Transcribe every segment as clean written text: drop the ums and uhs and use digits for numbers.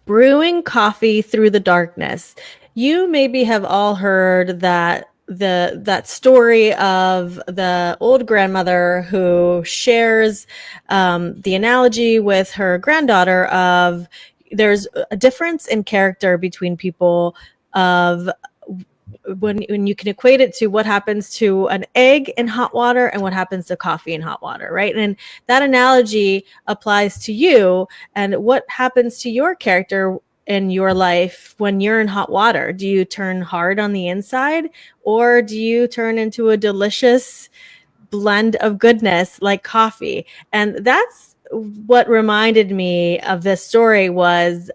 brewing coffee through the darkness. You maybe have all heard that story of the old grandmother who shares the analogy with her granddaughter of there's a difference in character between people of when you can equate it to what happens to an egg in hot water and what happens to coffee in hot water, right? And that analogy applies to you and what happens to your character in your life when you're in hot water. Do you turn hard on the inside or do you turn into a delicious blend of goodness like coffee? And that's what reminded me of this story was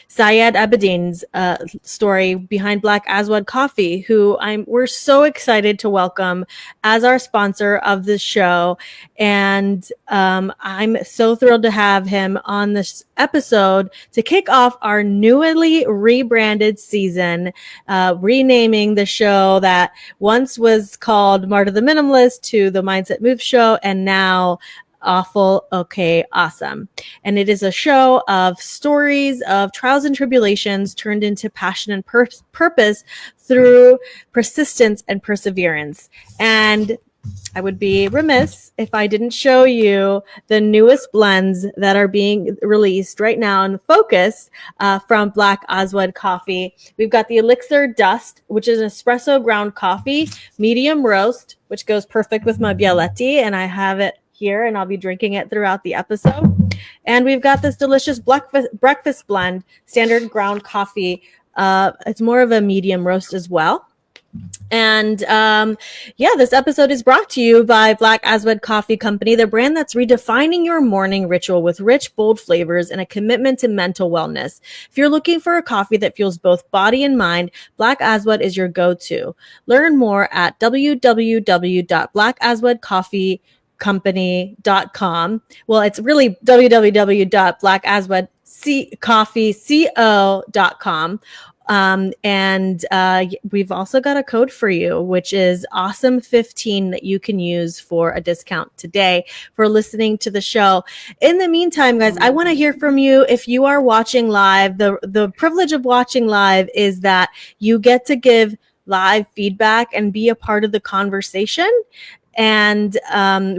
Syed Abedin's story behind Black Aswad Coffee, who we're so excited to welcome as our sponsor of this show. And I'm so thrilled to have him on this episode to kick off our newly rebranded season, renaming the show that once was called Marta the Minimalist to the Mindset Move Show, and now Awful, Okay, Awesome. And it is a show of stories of trials and tribulations turned into passion and purpose through persistence and perseverance. And I would be remiss if I didn't show you the newest blends that are being released right now in focus from Black Aswad Coffee. We've got the Elixir Dust, which is an espresso ground coffee, medium roast, which goes perfect with my Bialetti, and I have it here and I'll be drinking it throughout the episode. And we've got this delicious breakfast blend, standard ground coffee. It's more of a medium roast as well. And this episode is brought to you by Black Aswad Coffee Company, the brand that's redefining your morning ritual with rich, bold flavors and a commitment to mental wellness. If you're looking for a coffee that fuels both body and mind, Black Aswad is your go-to. Learn more at www.blackaswadcoffeecompany.com. Well, it's really www.blackaswadcoffeeco.com. We've also got a code for you, which is awesome15 that you can use for a discount today for listening to the show. In the meantime, guys, I want to hear from you. If you are watching live, the privilege of watching live is that you get to give live feedback and be a part of the conversation. And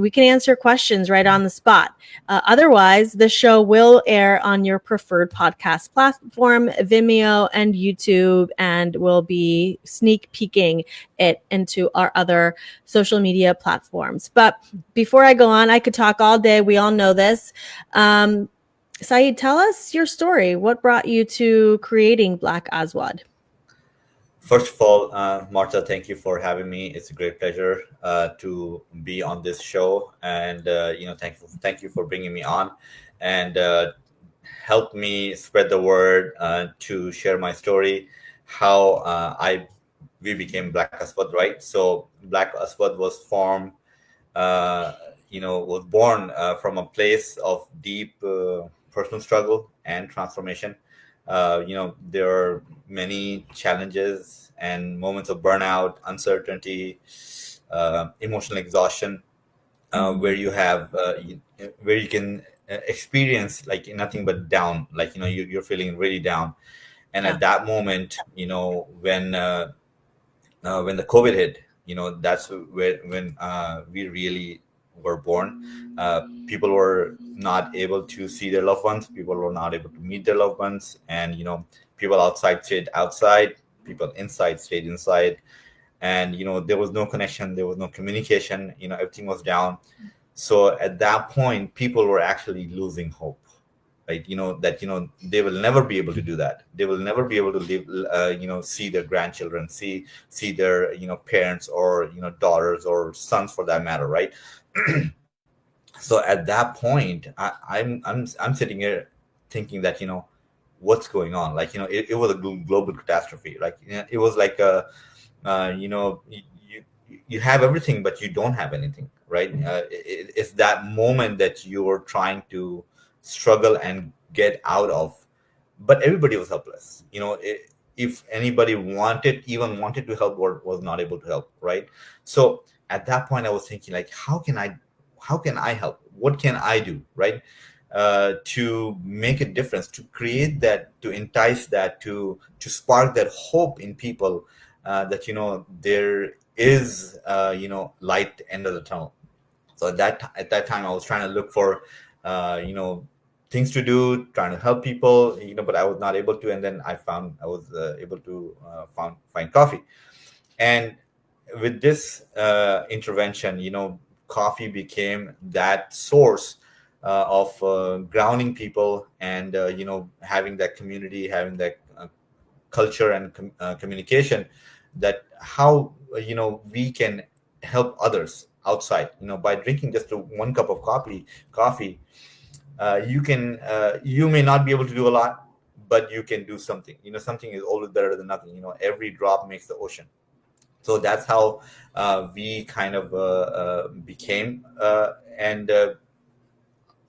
we can answer questions right on the spot. Otherwise, the show will air on your preferred podcast platform, Vimeo and YouTube, and we'll be sneak peeking it into our other social media platforms. But before I go on, I could talk all day. We all know this. Syed, tell us your story. What brought you to creating Black Aswad? First of all, Martha, thank you for having me. It's a great pleasure to be on this show, and thank you for bringing me on, and help me spread the word to share my story, how we became Black Aswad, right? So Black Aswad was formed, was born from a place of deep personal struggle and transformation. There are many challenges and moments of burnout, uncertainty, emotional exhaustion, where you have where you can experience like nothing but down, like you're feeling really down. And at that moment, when the COVID hit, that's when we really were born. People were not able to see their loved ones. People were not able to meet their loved ones. And, people outside stayed outside. People inside stayed inside. And, there was no connection. There was no communication. Everything was down. So at that point, people were actually losing hope. Right, that they will never be able to do that. They will never be able to live, see their grandchildren, see their parents or daughters or sons for that matter, right? So at that point, I'm sitting here thinking that what's going on. Like it was a global catastrophe. Like it was like you have everything but you don't have anything, right? It's that moment that you're trying to struggle and get out of, but everybody was helpless. If anybody wanted to help or was not able to help, right? So at that point I was thinking like, how can I help? What can I do, right? to make a difference, to create that, to entice that, to spark that hope in people, that there is light end of the tunnel. So at that time I was trying to look for uh, you know things to do, trying to help people, but I was not able to. And then I was able to find coffee. And with this intervention, coffee became that source of grounding people, and having that community, having that culture and communication, that how we can help others outside, by drinking just one cup of coffee. You may not be able to do a lot, but you can do something. Something is always better than nothing. Every drop makes the ocean. So that's how we kind of became, and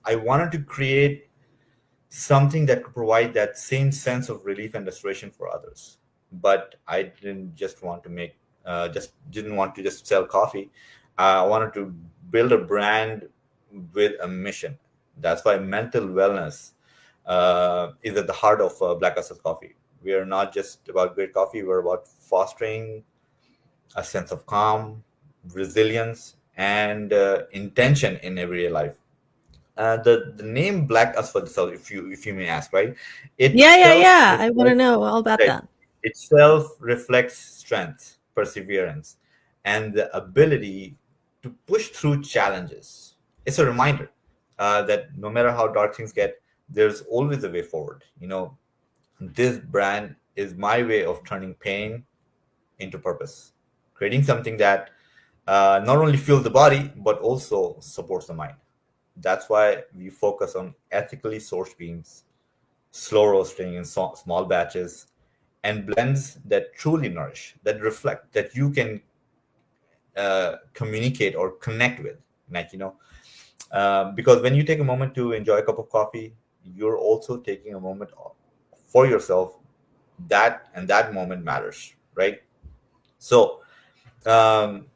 I wanted to create something that could provide that same sense of relief and restoration for others. But I didn't want to just sell coffee. I wanted to build a brand with a mission. That's why mental wellness is at the heart of Black Aswad Coffee. We are not just about great coffee, we're about fostering a sense of calm, resilience, and intention in everyday life. The name Black Asphalt itself, if you may ask, right? Yeah, yeah, Itself yeah. I want to reflects know all about right. that. Itself reflects strength, perseverance, and the ability to push through challenges. It's a reminder that no matter how dark things get, there's always a way forward. This brand is my way of turning pain into purpose, creating something that not only fuels the body but also supports the mind. That's why we focus on ethically sourced beans, slow roasting in small batches, and blends that truly nourish, that reflect, that you can communicate or connect with. Like, because when you take a moment to enjoy a cup of coffee, you're also taking a moment for yourself. That moment matters, right? So, um,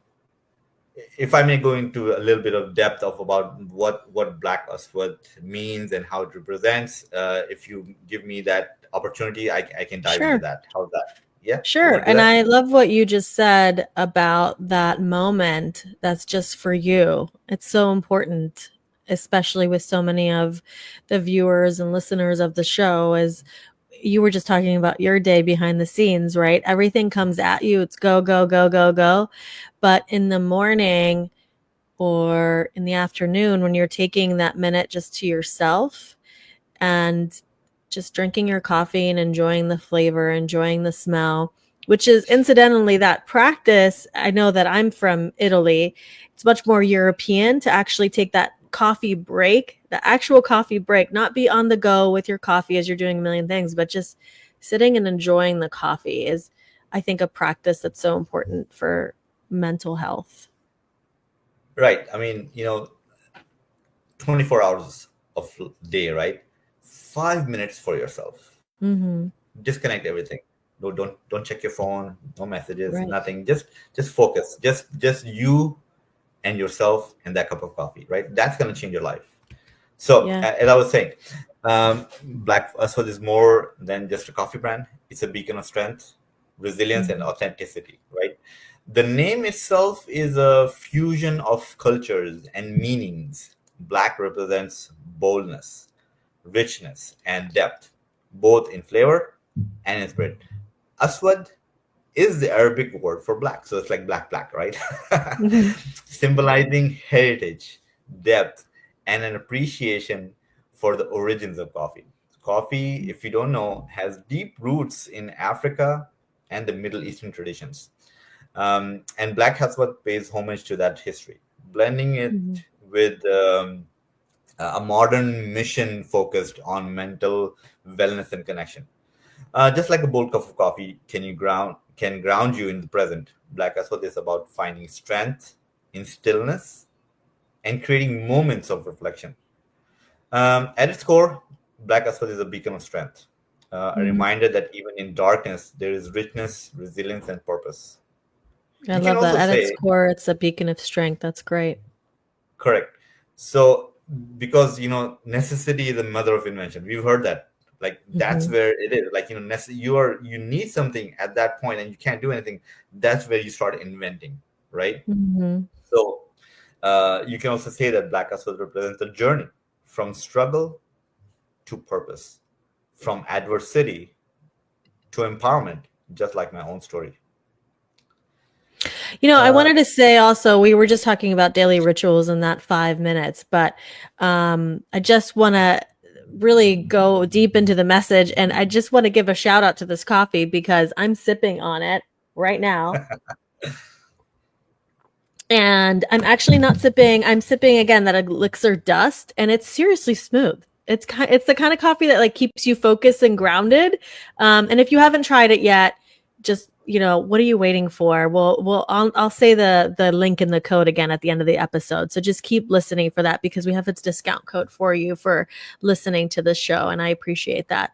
if I may go into a little bit of depth of about what Black Aswad means and how it represents, if you give me that opportunity, I can dive into Sure. that. How's that? Yeah, you Sure. want to do And that? I love what you just said about that moment that's just for you. It's so important, especially with so many of the viewers and listeners of the show, as you were just talking about your day behind the scenes, right? Everything comes at you. It's go, go, go, go, go. But in the morning or in the afternoon, when you're taking that minute just to yourself and just drinking your coffee and enjoying the flavor, enjoying the smell, which is incidentally that practice. I know that I'm from Italy. It's much more European to actually take that coffee break, the actual coffee break, not be on the go with your coffee as you're doing a million things, but just sitting and enjoying the coffee is, I think, a practice that's so important for mental health. Right. I mean, 24 hours of day, right? 5 minutes for yourself. Mm-hmm. Disconnect everything. No, don't check your phone. No messages. Right. Nothing. Just focus. Just you and yourself and that cup of coffee. Right. That's gonna change your life. So, Yeah. as I was saying, Black Aswad is more than just a coffee brand. It's a beacon of strength, resilience, and Mm-hmm. authenticity, right? The name itself is a fusion of cultures and meanings. Black represents boldness, richness, and depth, both in flavor and in spirit. Aswad is the Arabic word for black. So it's like black, black, right? Symbolizing heritage, depth, and an appreciation for the origins of coffee. Coffee, if you don't know, has deep roots in Africa and the Middle Eastern traditions. And Black Haswat pays homage to that history, blending it Mm-hmm. with a modern mission focused on mental wellness and connection. Just like a bold cup of coffee can ground you in the present, Black Aswad is about finding strength in stillness and creating moments of reflection. At its core, Black Aswad is a beacon of strength, a Mm-hmm. reminder that even in darkness there is richness, resilience, and purpose. I You can love that. also At its say core, it's a beacon of strength. That's great. correct. So because necessity is the mother of invention. We've heard that. Like that's Hmm. where it is. Like you need something at that point and you can't do anything. That's where you start inventing, right? Hmm. So you can also say that Black Aswad represents a journey from struggle to purpose, from adversity to empowerment, just like my own story. I Uh, wanted to say also, we were just talking about daily rituals in that 5 minutes, but I just want to really go deep into the message. And I just want to give a shout out to this coffee because I'm sipping on it right now. And I'm actually not sipping, I'm sipping again that elixir dust, and it's seriously smooth. It's the kind of coffee that like keeps you focused and grounded. And if you haven't tried it yet, just what are you waiting for? I'll say the link and the code again at the end of the episode. So just keep listening for that because we have its discount code for you for listening to the show, and I appreciate that.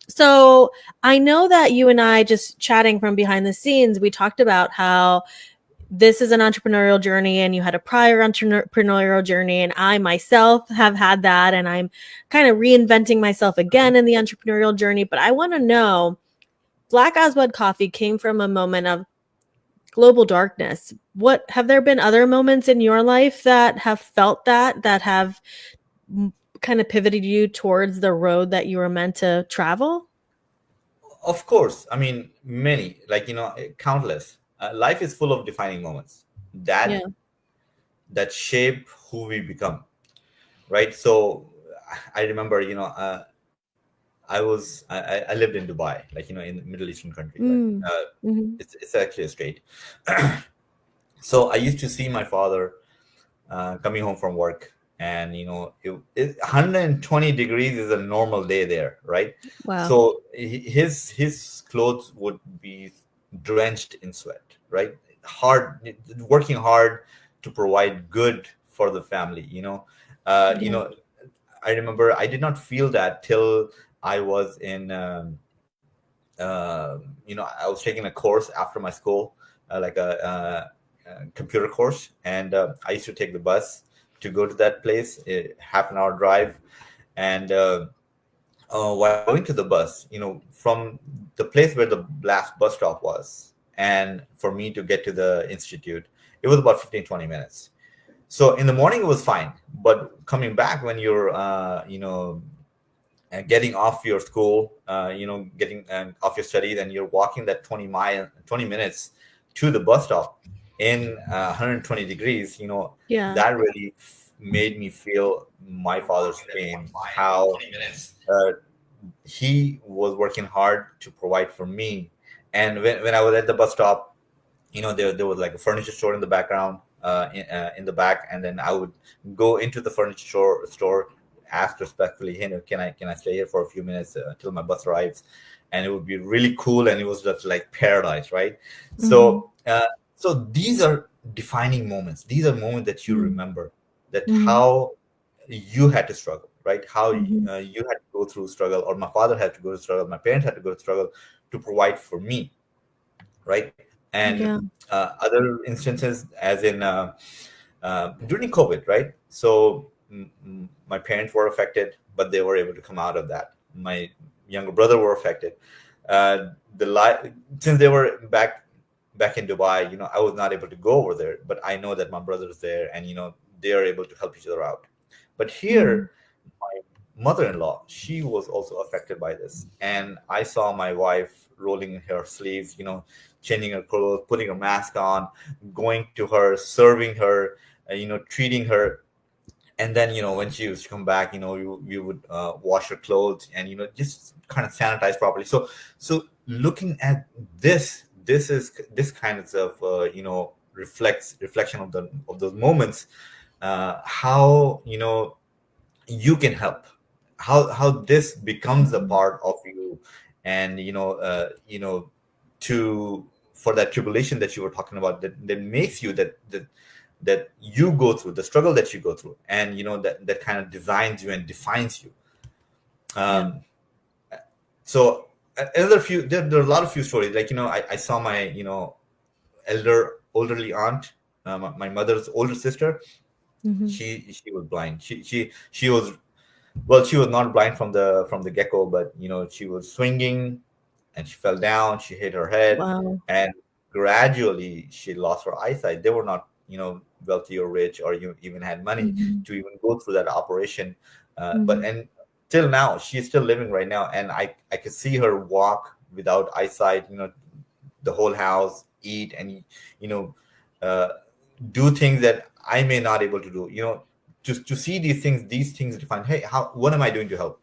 So I know that you and I, just chatting from behind the scenes, we talked about how this is an entrepreneurial journey and you had a prior entrepreneurial journey, and I myself have had that, and I'm kind of reinventing myself again in the entrepreneurial journey. But I want to know, Black Aswad Coffee came from a moment of global darkness. What have there been other moments in your life that have felt that have kind of pivoted you towards the road that you were meant to travel? of course, I mean many, like countless. Life is full of defining moments Yeah. that shape who we become, right? So I remember, I lived in Dubai, like in the Middle Eastern country, right? Mm. Uh, Hmm. it's actually a state. So I used to see my father coming home from work, and 120 degrees is a normal day there, right? Wow. So his clothes would be drenched in sweat, right? Hard, working hard to provide good for the family. Uh, you Yeah. know, I remember I did not feel that till I was in. I was taking a course after my school, like a computer course, and I used to take the bus to go to that place, half an hour drive, and while going to the bus, from the place where the last bus stop was, and for me to get to the institute, it was about 15-20 minutes. So in the morning it was fine, but coming back when you're getting off your school, getting off your studies, and you're walking that 20 minutes to the bus stop in 120 degrees, Yeah. that really made me feel my father's pain, how uh, he was working hard to provide for me. And when I was at the bus stop, there was like a furniture store in the background, in the back, and then I would go into the furniture store, ask respectfully, hey, can I stay here for a few minutes till my bus arrives? And it would be really cool, and it was just like paradise, right? Hmm. So these are defining moments. These are moments that you remember, that Hmm. how you had to struggle, right? How Hmm. you had to go through struggle, or my father had to go to struggle, my parents had to go to struggle to provide for me, right? And Yeah. other instances, as in during COVID, right? So my parents were affected, but they were able to come out of that. My younger brother were affected. Since they were back in Dubai, I was not able to go over there, but I know that my brother's there, and they are able to help each other out. But Mm. here, my mother-in-law, she was also affected by this, and I saw my wife rolling her sleeves, changing her clothes, putting her mask on, going to her, serving her, treating her. And then when she used to come back, you would wash her clothes, and just kind of sanitize properly. So looking at this kind of reflection of those moments, how you can help, how this becomes a Mhm. part of you. And to for that tribulation that you were talking about, that makes you, that you go through, the struggle that you go through, and that kind of designs you and defines you. Yeah. um so another few, there are a lot of few stories, like I saw my elderly aunt, my mother's older sister. Mm-hmm. She was blind. She was, well, she was not blind from the get-go, but she was swinging and she fell down, she hit her head, Wow. and gradually she lost her eyesight. They were not wealthy or rich, or even had money Mm-hmm. to even go through that operation. But Mm-hmm. and till now she's still living right now, and I could see her walk without eyesight, the whole house, eat, and you know uh, do things that I may not able to do. Just to see these things define, hey, how what am I doing to help?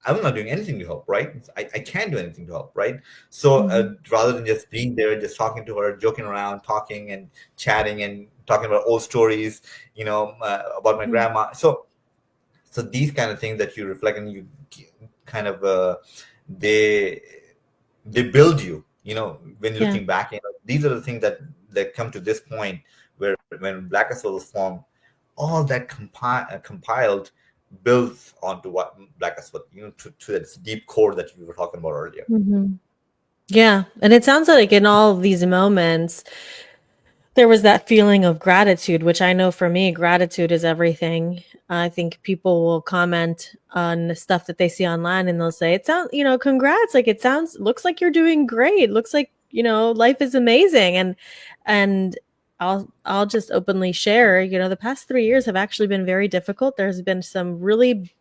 I'm not doing anything to help, right? I can't do anything to help, right? So Mm-hmm. rather than just being there, just talking to her, joking around, talking and chatting and talking about old stories, about my Yeah. grandma. So these kind of things that you reflect, and you kind of they they build you. When Yeah. looking back, these are the things that come to this point where when Black Aswad was formed, all that compiled builds onto what Black Aswad, to that deep core that we were talking about earlier. Mm-hmm. Yeah. And it sounds like in all of these moments, there was that feeling of gratitude, which I know for me, gratitude is everything. I think people will comment on the stuff that they see online and they'll say, it sounds, congrats. Like looks like you're doing great. Looks like, life is amazing. And I'll just openly share, the past 3 years have actually been very difficult. There's been some really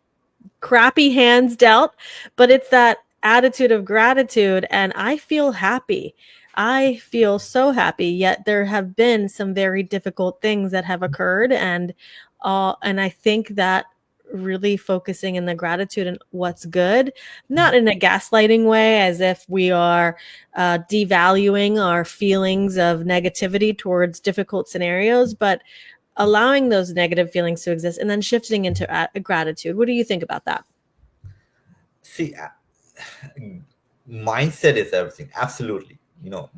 crappy hands dealt, but it's that attitude of gratitude. And I feel happy. I feel so happy. Yet there have been some very difficult things that have occurred. And I think that really focusing in the gratitude and what's good, not in a gaslighting way, as if we are devaluing our feelings of negativity towards difficult scenarios, but allowing those negative feelings to exist and then shifting into gratitude. What do you think about that? See, mindset is everything. Absolutely.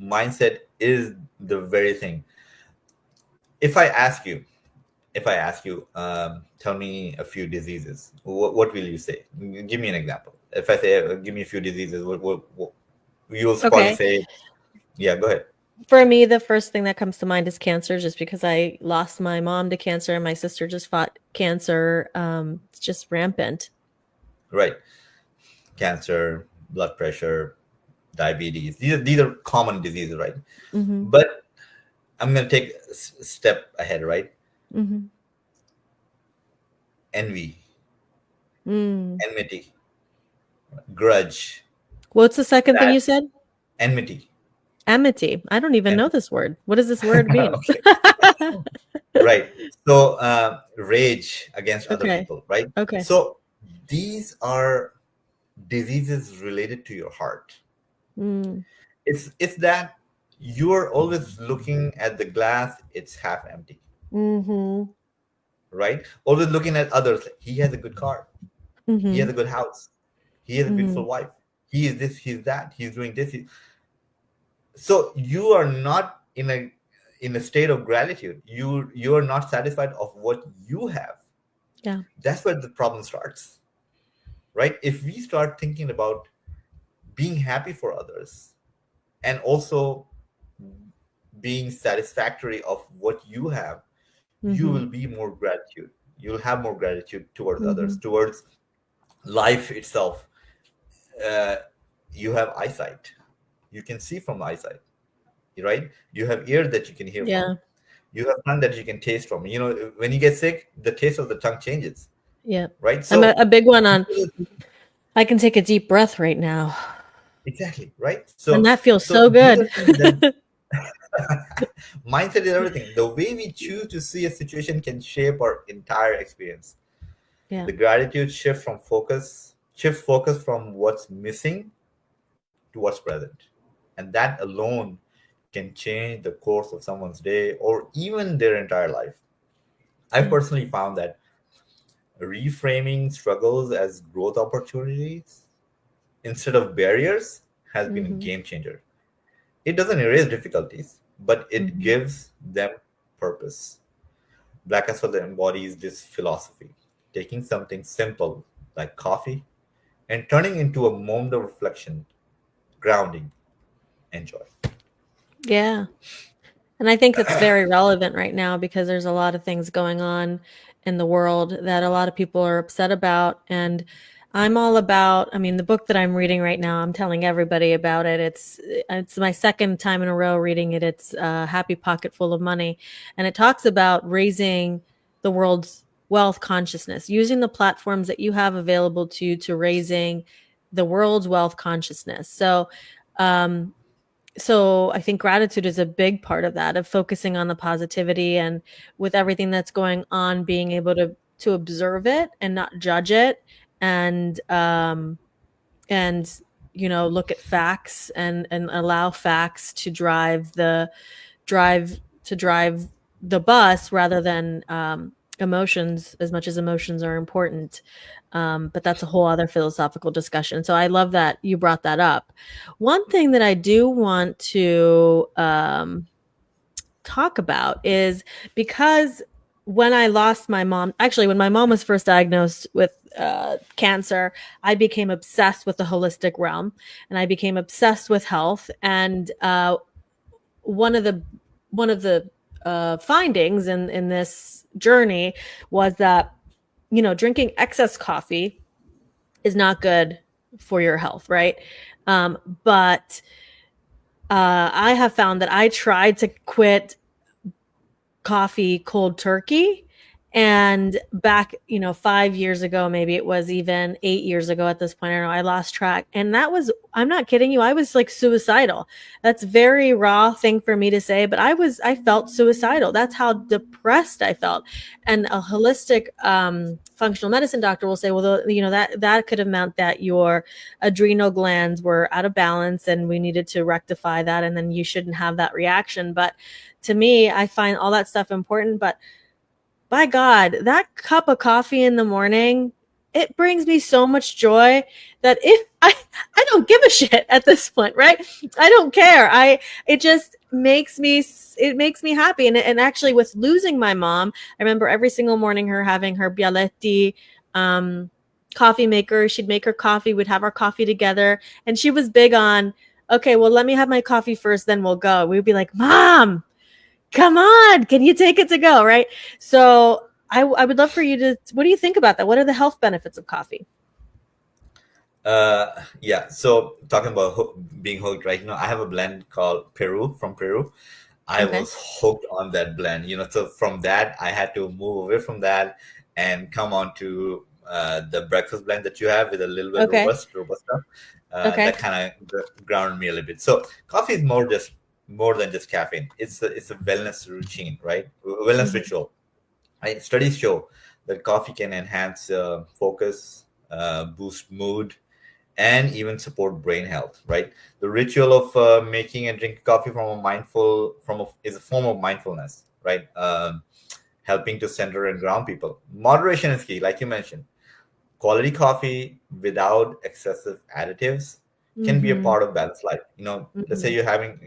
Mindset is the very thing. If I ask you, tell me a few diseases, what will you say? Give me an example. If I say, give me a few diseases, what you'll probably Okay. say, yeah, go ahead. For me, the first thing that comes to mind is cancer, just because I lost my mom to cancer and my sister just fought cancer. It's just rampant. Right. Cancer, blood pressure, diabetes. These are common diseases, right? Mm-hmm. But I'm going to take a step ahead, right? Mm-hmm. Envy, Mm. enmity, grudge, What's the second thing that you said? enmity. Amity. I don't even know Enmity. this word. What does this word mean? Okay. Right. So rage against other Okay. people, right? Okay. So these are diseases related to your heart. Mm. It's that you're always looking at the glass, it's half empty, Mm-hmm. right? Always looking at others. He has a good car, he has Mm-hmm. a good house, he has a Mm-hmm. beautiful wife, he is this, he's that, he's doing this. So you are not in a state of gratitude. You are not satisfied of what you have. Yeah. That's where the problem starts, right? If we start thinking about being happy for others, and also being satisfactory of what you have, you Mm-hmm. will be more gratitude. You'll have more gratitude towards Mm-hmm. others, towards life itself. uh, you have eyesight, you can see from eyesight, right? You have ear that you can hear from, Yeah. you have tongue that you can taste from. When you get sick, the taste of the tongue changes, Yeah. right? I'm a, So a big one on I can take a deep breath right now. exactly, right? And so that feels so so these are good. things that mindset is everything. The way we choose to see a situation can shape our entire experience. Yeah. The gratitude shift focus from what's missing to what's present, and that alone can change the course of someone's day or even their entire life. I've Yeah. personally found that reframing struggles as growth opportunities instead of barriers has been a Mhm. game changer. It doesn't erase difficulties, but it Mhm. gives them purpose. Black Aswad embodies this philosophy, taking something simple like coffee and turning into a moment of reflection, grounding, and joy. Yeah. And I think that's very relevant right now because there's a lot of things going on in the world that a lot of people are upset about. And I'm all about, I mean, the book that I'm reading right now, I'm telling everybody about it. It's my second time in a row reading it. It's Happy Pocket Full of Money. And it talks about raising the world's wealth consciousness, using the platforms that you have available to raising the world's wealth consciousness. Um, so I think gratitude is a big part of that, of focusing on the positivity and with everything that's going on, being able to observe it and not judge it, and and look at facts and allow facts to drive drive the bus rather than emotions, as much as emotions are important. But that's a whole other philosophical discussion. So I love that you brought that up. One thing that I do want to talk about is because when I lost my mom, actually, when my mom was first diagnosed with cancer, I became obsessed with the holistic realm and I became obsessed with health. And one of the one of the findings in this journey was that drinking excess coffee is not good for your health, right? But I have found that I tried to quit coffee cold turkey. And back, 5 years ago, maybe it was even 8 years ago at this point, I don't know, I lost track. And that was, I'm not kidding you, I was like suicidal. That's very raw thing for me to say, but I felt suicidal. That's how depressed I felt. And a holistic functional medicine doctor will say, well, that could have meant that your adrenal glands were out of balance and we needed to rectify that. And then you shouldn't have that reaction. But to me, I find all that stuff important, but by God, that cup of coffee in the morning, it brings me so much joy that if I don't give a shit at this point, right? I don't care. It just makes me happy. And actually with losing my mom, I remember every single morning her having her Bialetti coffee maker. She'd make her coffee, we'd have our coffee together. And she was big on, okay, well, let me have my coffee first, then we'll go. We'd be like, Mom, come on, can you take it to go, right? So I would love for you to, what do you think about that? What are the health benefits of coffee? Yeah. So talking about being hooked, right? I have a blend called from Peru. I Okay. was hooked on that blend. So from that, I had to move away from that and come on to the breakfast blend that you have with a little bit Okay. robusta. That Okay. kind of grounded me a little bit. So coffee is more than just caffeine. It's a wellness routine, right? Wellness Mm-hmm. ritual. Right? Studies show that coffee can enhance focus, boost mood, and even support brain health. Right? The ritual of making and drinking coffee is a form of mindfulness. Right? Helping to center and ground people. Moderation is key, like you mentioned. Quality coffee without excessive additives can be a Mm-hmm. part of balanced life. Let's say Mm-hmm. you're having,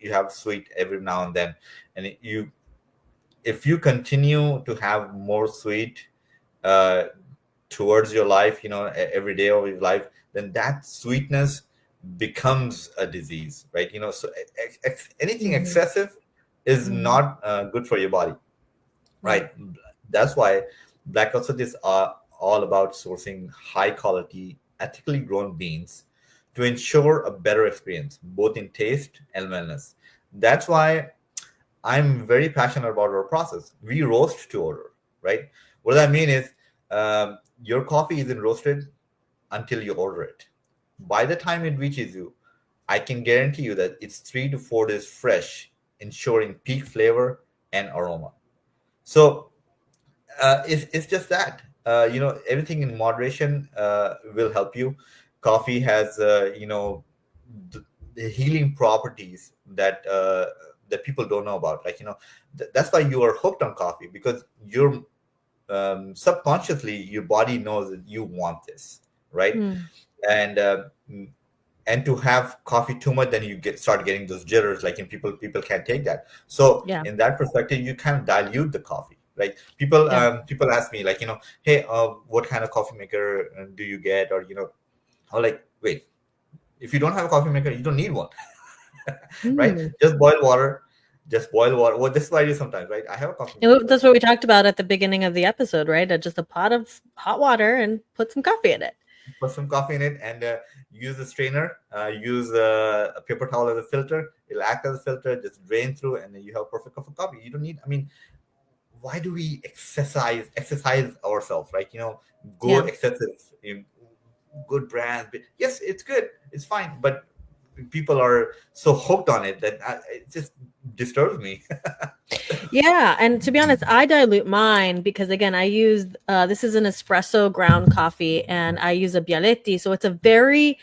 you have sweet every now and then, and if you continue to have more sweet uh, towards your life, every day of your life, then that sweetness becomes a disease, right? So anything Mm-hmm. excessive is Mm-hmm. not good for your body, Right. right? That's why black sausages are all about sourcing high quality, ethically grown beans to ensure a better experience, both in taste and wellness. That's why I'm very passionate about our process. We roast to order, right? What I mean is, your coffee isn't roasted until you order it. By the time it reaches you, I can guarantee you that it's 3 to 4 days fresh, ensuring peak flavor and aroma. So it's just that everything in moderation will help you. Coffee has the healing properties that people don't know about. Like that's why you are hooked on coffee, because you're subconsciously your body knows that you want this, right? Mm. And and to have coffee too much, then you start getting those jitters, like in people can't take that. So Yeah. in that perspective, you kind of dilute the coffee, right? Yeah. People ask me, like, hey, what kind of coffee maker do you get? Or I'm like, wait, if you don't have a coffee maker, you don't need one. Right? Mm. Just boil water, just boil water. Well, this is what I do sometimes, right? I have a coffee And maker. that's what we talked about at the beginning of the episode, right? Just a pot of hot water and put some coffee in it. Put some coffee in it, and use a strainer. Use a paper towel as a filter. It'll act as a filter. Just drain through, and then you have a perfect cup of coffee. You don't need. I mean, why do we exercise ourselves, right? Go Yeah. excessive in good brands. But yes, it's good. It's fine, but people are so hooked on it that it just disturbs me. Yeah, and to be honest, I dilute mine because again, I use this is an espresso ground coffee, and I use a Bialetti, so it's a very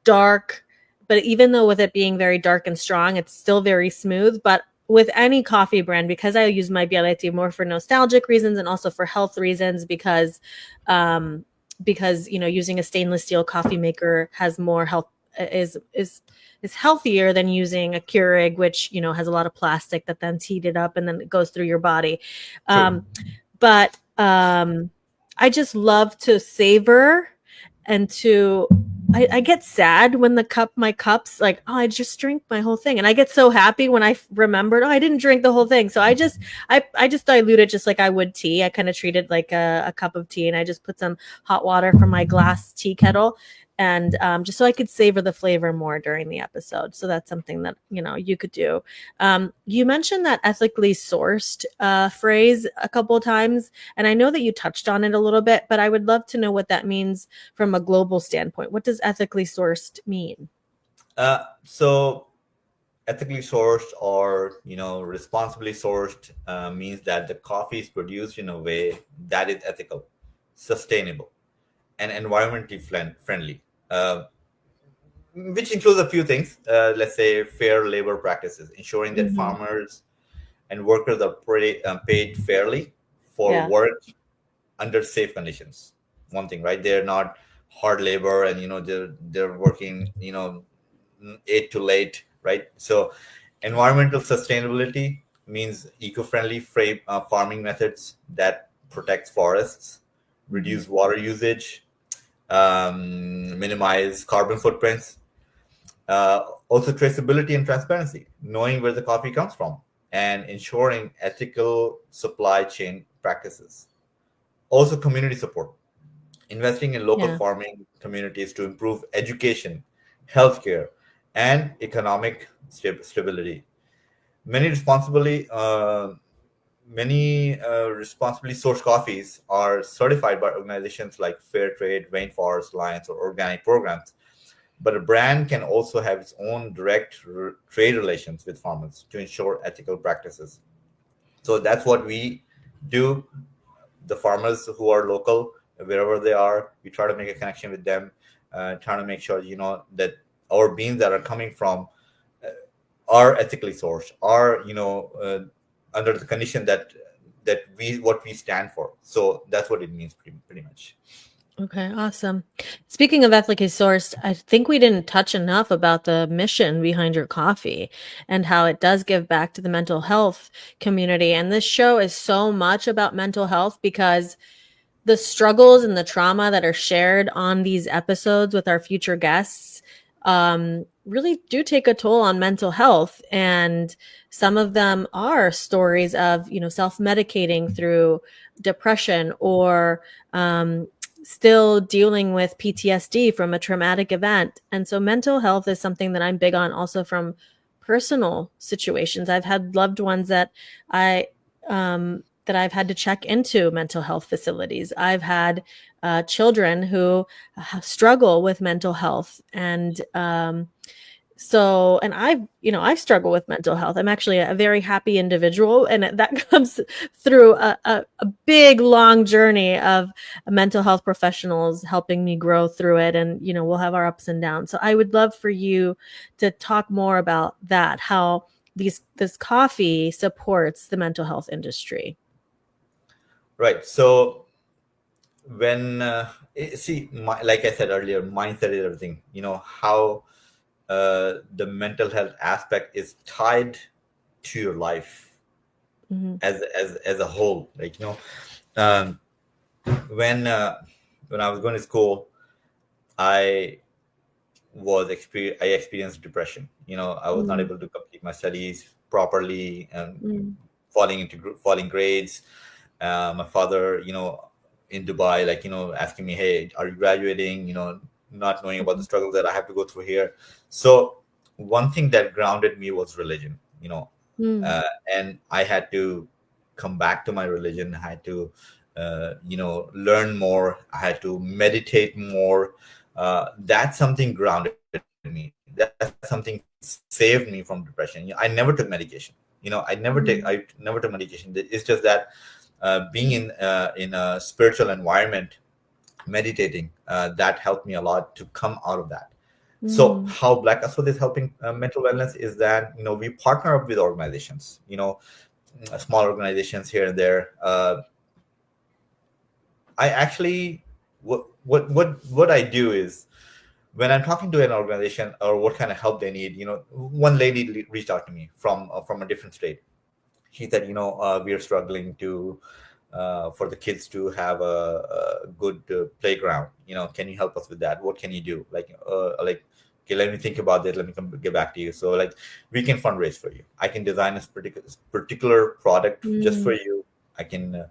dark, but even though with it being very dark and strong, it's still very smooth. But with any coffee brand, because I use my Bialetti more for nostalgic reasons and also for health reasons, um, because using a stainless steel coffee maker has more health is healthier than using a Keurig, which has a lot of plastic that then's heated up and then it goes through your body. True. But I just love to savor and to I get sad when my cups like, oh, I just drink my whole thing, and I get so happy when I remembered, oh, I didn't drink the whole thing. So I just dilute it just like I would tea. I kind of treat it like a cup of tea, and I just put some hot water from my glass tea kettle, and just so I could savor the flavor more during the episode. So that's something that you could do. You mentioned that ethically sourced phrase a couple of times, and I know that you touched on it a little bit, but I would love to know what that means from a global standpoint. What does ethically sourced mean? So ethically sourced, or responsibly sourced, means that the coffee is produced in a way that is ethical, sustainable, and environmentally friendly, which includes a few things. Let's say fair labor practices, ensuring that Mm-hmm. farmers and workers are paid fairly for Yeah. work under safe conditions. One thing, right? They're not hard labor, and they're working 8 to late, right? So environmental sustainability means eco-friendly farming methods that protects forests, Mm-hmm. reduce water usage, minimize carbon footprints. Also, traceability and transparency, knowing where the coffee comes from, and ensuring ethical supply chain practices. Also, community support, investing in local Yeah. farming communities to improve education, healthcare, and economic stability. Many responsibly responsibly sourced coffees are certified by organizations like Fair Trade, Rainforest Alliance, or organic programs. But a brand can also have its own direct trade relations with farmers to ensure ethical practices. So that's what we do. The farmers who are local, wherever they are, we try to make a connection with them, trying to make sure that our beans that are coming from are ethically sourced, are under the condition that we stand for. So that's what it means, pretty much. Okay, awesome. Speaking of ethically sourced, I think we didn't touch enough about the mission behind your coffee and how it does give back to the mental health community. And this show is so much about mental health because the struggles and the trauma that are shared on these episodes with our future guests really do take a toll on mental health. And some of them are stories of, self-medicating through depression or still dealing with PTSD from a traumatic event. And so mental health is something that I'm big on also from personal situations. I've had loved ones that I've had to check into mental health facilities. I've had children who struggle with mental health, and and I've struggled with mental health. I'm actually a very happy individual, and that comes through a big long journey of mental health professionals helping me grow through it. And we'll have our ups and downs. So I would love for you to talk more about that, how this coffee supports the mental health industry. Right. So when see, like I said earlier, mindset is everything. How the mental health aspect is tied to your life Hmm. as a whole. Like um, when when I was going to school, I I experienced depression. I was not Mm. able to complete my studies. properly and Mm. falling grades. My father, in Dubai, like, asking me, hey, are you graduating? Not knowing about the Mhm. struggle that I have to go through here. So one thing that grounded me was religion, Mm. and I had to come back to my religion. I had to, learn more. I had to meditate more. That's something grounded me. That's something saved me from depression. I never took medication. I never took Mm. medication. It's just that being in a spiritual environment, meditating, that helped me a lot to come out of that. So Mm. how Black Aswad is helping mental wellness is that we partner up with organizations, small organizations here and there. I actually what I do is when I'm talking to an organization or what kind of help they need, one lady reached out to me from a different state. She said, we are struggling to for the kids to have a good playground. Can you help us with that? What can you do? Like, okay, let me think about it. Let me get back to you. So, like, we can fundraise for you. I can design a particular product just for Mm. you. I can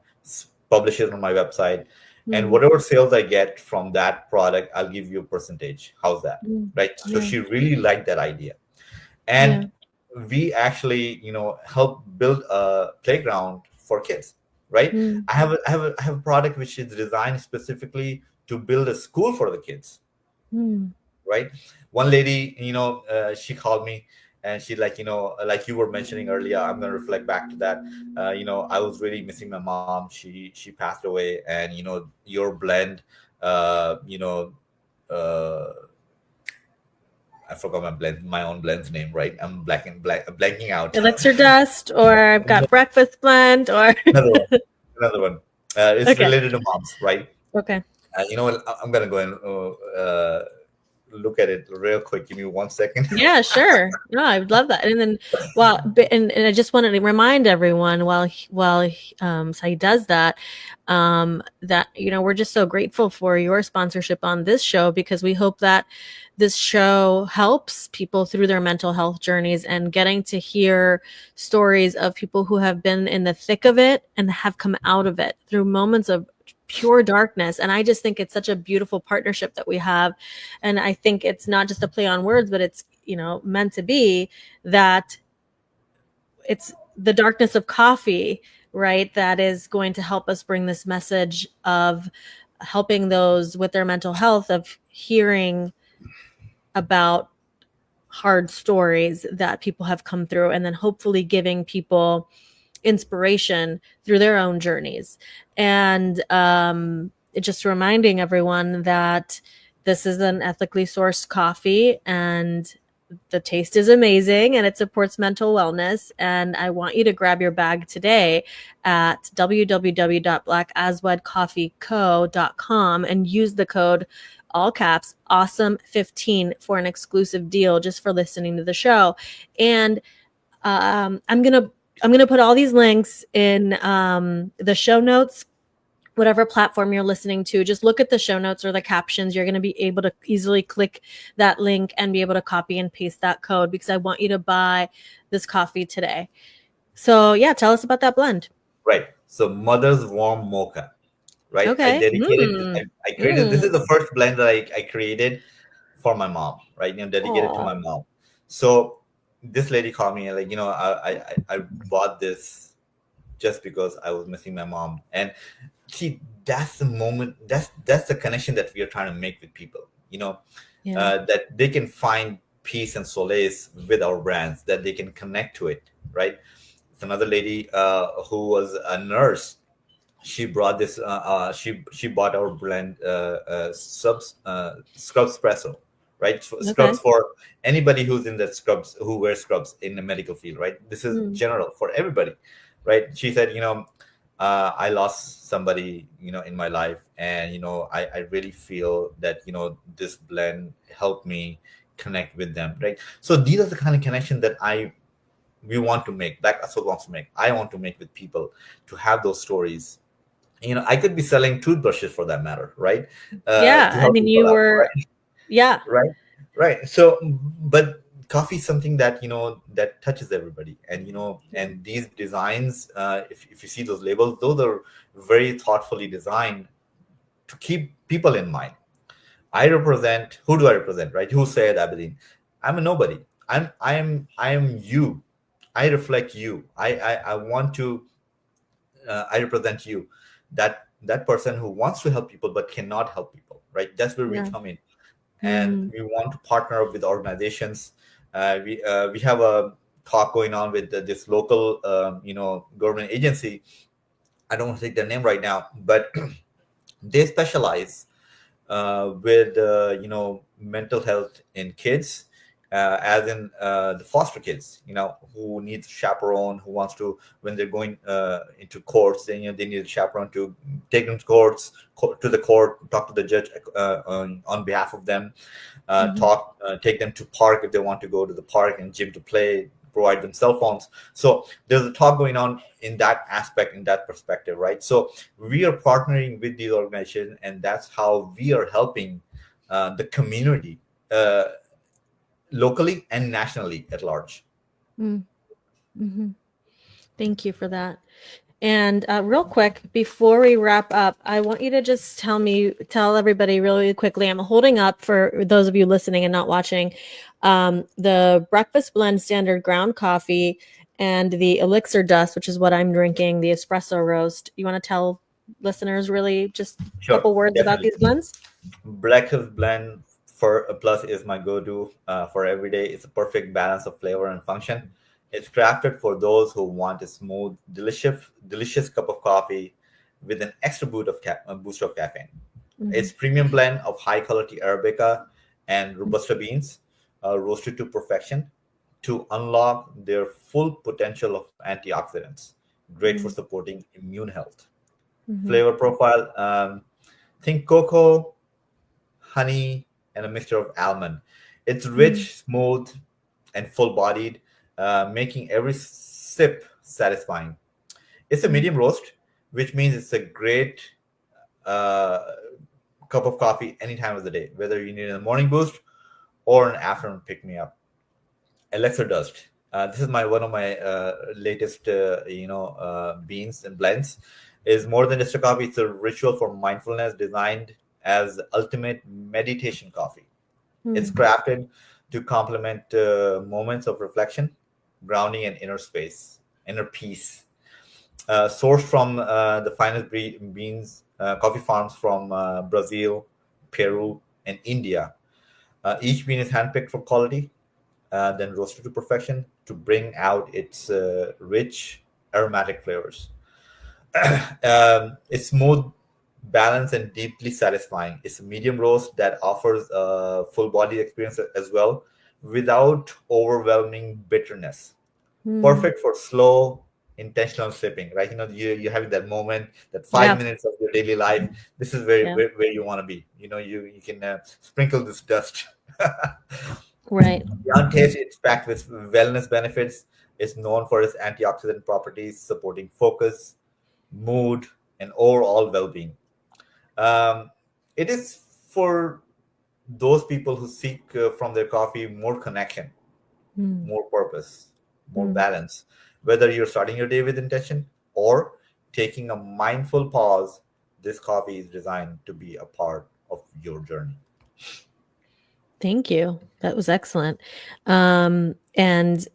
publish it on my website, and Mm. whatever sales I get from that product, I'll give you a percentage. How's that? Mm. Right? So Yeah. she really liked that idea, Yeah. and we actually help build a playground for kids, right? Mm. I have a product which is designed specifically to build a school for the kids, Mm. right? One lady, she called me, and she, like you were mentioning earlier, I'm going to reflect back to that. I was really missing my mom. She passed away, and your blend, you know uh I forgot my own blend's name, right? I'm blanking out. Elixir dust, or I've got breakfast blend, or Another one. Another one. It's okay. related to moms, right? Okay. You know what? I'm gonna go and look at it real quick. Give me 1 second. Yeah, sure. No, I would love that. And then, and I just wanted to remind everyone so he does that, that we're just so grateful for your sponsorship on this show, because we hope that this show helps people through their mental health journeys, and getting to hear stories of people who have been in the thick of it and have come out of it through moments of pure darkness. And I just think it's such a beautiful partnership that we have. And I think it's not just a play on words, but it's meant to be that it's the darkness of coffee, right, that is going to help us bring this message of helping those with their mental health, of hearing about hard stories that people have come through, and then hopefully giving people inspiration through their own journeys. And just reminding everyone that this is an ethically sourced coffee, and the taste is amazing, and it supports mental wellness. And I want you to grab your bag today at www.blackaswadcoffeeco.com and use the code, all caps, awesome15, for an exclusive deal just for listening to the show. And I'm gonna put all these links in the show notes, whatever platform you're listening to. Just look at the show notes or the captions. You're gonna be able to easily click that link and be able to copy and paste that code, because I want you to buy this coffee today. So yeah, tell us about that blend. Right. So mother's warm mocha, right? I Okay. dedicated. I created. This is the Mm. first blend that I created for my mom, right? Dedicated to Aw. my mom. So this lady called me, and, like, I bought this just because I was missing my mom. And see, that's the moment. That's the connection that we are trying to make with people. Yeah. That they can find peace and solace with our brands. That they can connect to it. Right. It's another lady who was a nurse. She brought this. She bought our blend, scrub espresso, right? Okay. Scrubs for anybody who's in the scrubs, who wears scrubs in the medical field, right? This is Mm. general for everybody, right? She said, I lost somebody, in my life, and I really feel that this blend helped me connect with them, right? So these are the kind of connection that we want to make. That Aswad wants to make. I want to make with people, to have those stories. I could be selling toothbrushes for that matter, right? Yeah. To I help mean, people you out, were, right? yeah. Right, right. So, but coffee is something that that touches everybody, and and these designs, if you see those labels, those are very thoughtfully designed to keep people in mind. I represent, who do I represent, right? Who's Syed Abedin? I'm a nobody. I'm you. I reflect you. I want to, I represent you. That person who wants to help people but cannot help people, right? That's where we Yeah. come in, and Mm-hmm. we want to partner up with organizations. We have a talk going on with this local government agency. I don't want to take their name right now, but they specialize with mental health in kids, as in the foster kids, who needs a chaperone, who wants to, when they're going into courts, then they need a chaperone to take them to to the court, talk to the judge on behalf of them, Mm-hmm. take them to park if they want to go to the park and gym to play, provide them cell phones. So there's a talk going on in that aspect, in that perspective, right? So we are partnering with these organizations, and that's how we are helping the community, uh, locally and nationally at large. Mm-hmm. Thank you for that. And real quick, before we wrap up, I want you to just tell everybody really quickly. I'm holding up for those of you listening and not watching, the breakfast blend standard ground coffee and the elixir dust, which is what I'm drinking, the espresso roast. You want to tell listeners really just a Sure, couple words about definitely. these blends? Black Hills Blend for a plus is my go-to for every day. It's a perfect balance of flavor and function. It's crafted for those who want a smooth, delicious cup of coffee with an extra boost of caffeine. Mm-hmm. It's premium blend of high-quality Arabica and Robusta beans, roasted to perfection to unlock their full potential of antioxidants. Great for supporting immune health. Mm-hmm. Flavor profile: think cocoa, honey, and a mixture of almond. It's Mm-hmm. rich, smooth, and full bodied, making every sip satisfying. It's a medium roast, which means it's a great uh, cup of coffee any time of the day, whether you need a morning boost or an afternoon pick me up. Elixir Dust. This is my one of my latest, beans and blends. Is more than just a coffee; it's a ritual for mindfulness, designed as ultimate meditation coffee. It's Mm-hmm. crafted to complement moments of reflection, grounding, and inner peace. Sourced from the finest beans, coffee farms from Brazil, Peru, and India. Each bean is handpicked for quality, then roasted to perfection to bring out its rich aromatic flavors. It's smooth, balanced, and deeply satisfying. It's a medium roast that offers a full body experience as well, without overwhelming bitterness. Mm-hmm. Perfect for slow, intentional sipping, right? You having that moment, that five Yeah. minutes of your daily life. This is where Yeah. where you want to be. You can sprinkle this dust. Right. Beyond taste, it's packed with wellness benefits. It's known for its antioxidant properties, supporting focus, mood, and overall well-being. Um, it is for those people who seek from their coffee more connection, Mm-hmm. more purpose, more balance. Whether you're starting your day with intention or taking a mindful pause, this coffee is designed to be a part of your journey. Thank you. That was excellent. And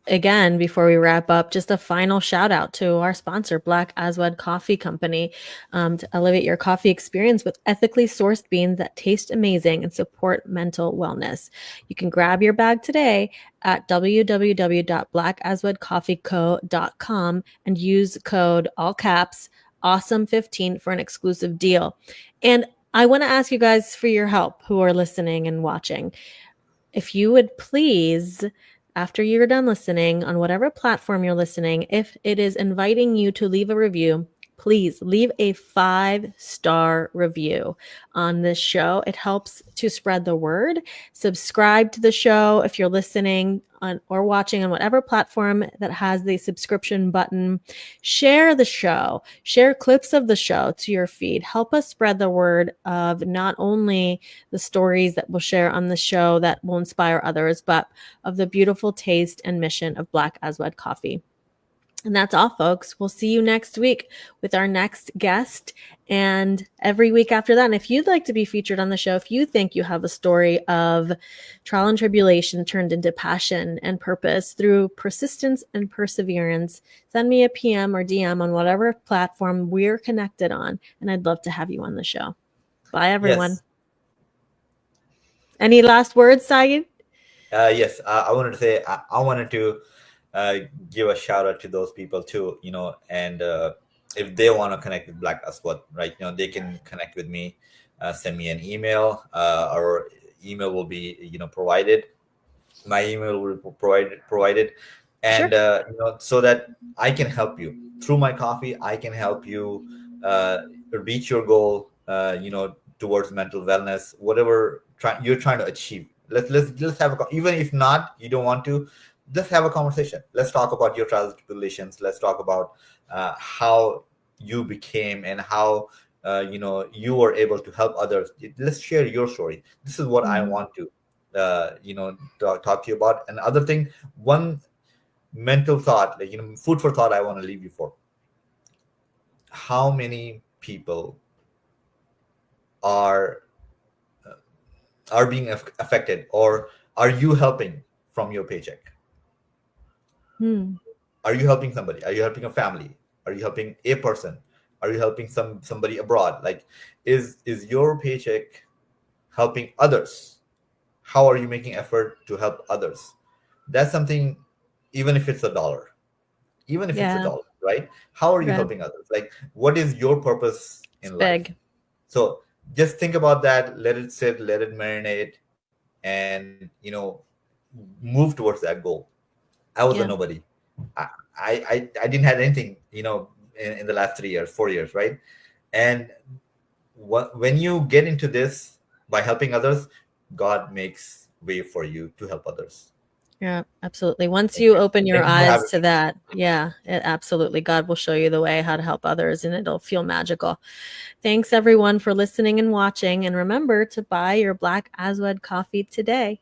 again, before we wrap up, just a final shout out to our sponsor, Black Aswad Coffee Company, to elevate your coffee experience with ethically sourced beans that taste amazing and support mental wellness. You can grab your bag today at www.blackaswadcoffeeco.com and use code all caps awesome15 for an exclusive deal. And I want to ask you guys for your help who are listening and watching. If you would please, after you're done listening on whatever platform you're listening, if it is inviting you to leave a review, please leave a 5-star review on this show. It helps to spread the word. Subscribe to the show if you're listening on or watching on whatever platform that has the subscription button. Share the show, share clips of the show to your feed. Help us spread the word of not only the stories that we'll share on the show that will inspire others, but of the beautiful taste and mission of Black Aswad Coffee. And that's all, folks. We'll see you next week with our next guest and every week after that. And if you'd like to be featured on the show, if you think you have a story of trial and tribulation turned into passion and purpose through persistence and perseverance, send me a PM or DM on whatever platform we're connected on. And I'd love to have you on the show. Bye, everyone. Yes. Any last words, Syed? Yes, I wanted to say I wanted to give a shout out to those people too, and if they want to connect with Black Aswad, right, they can connect with me, send me an email, or email will be, provided. My email will be provided, and Sure. so that I can help you through my coffee. I can help you reach your goal, towards mental wellness, whatever you're trying to achieve. Let's have even if not, you don't want to, let's have a conversation. Let's talk about your trials and tribulations. Let's talk about how you became and how you were able to help others. Let's share your story. This is what I want to talk to you about. And other thing, one mental thought, food for thought I want to leave you for. How many people are being affected, or are you helping from your paycheck? Are you helping somebody? Are you helping a family? Are you helping a person? Are you helping somebody abroad? Like, is your paycheck helping others? How are you making effort to help others? That's something, even if it's $1, right? How are you helping others? Like, what is your purpose in life? Big. So just think about that, let it sit, let it marinate, and move towards that goal. I was a nobody. I didn't have anything, in the last 3 years, 4 years, right? And when you get into this by helping others, God makes way for you to help others. Yeah, absolutely. Once you open your Thank you for eyes having to me. that, absolutely. God will show you the way how to help others, and it'll feel magical. Thanks, everyone, for listening and watching. And remember to buy your Black Aswad coffee today.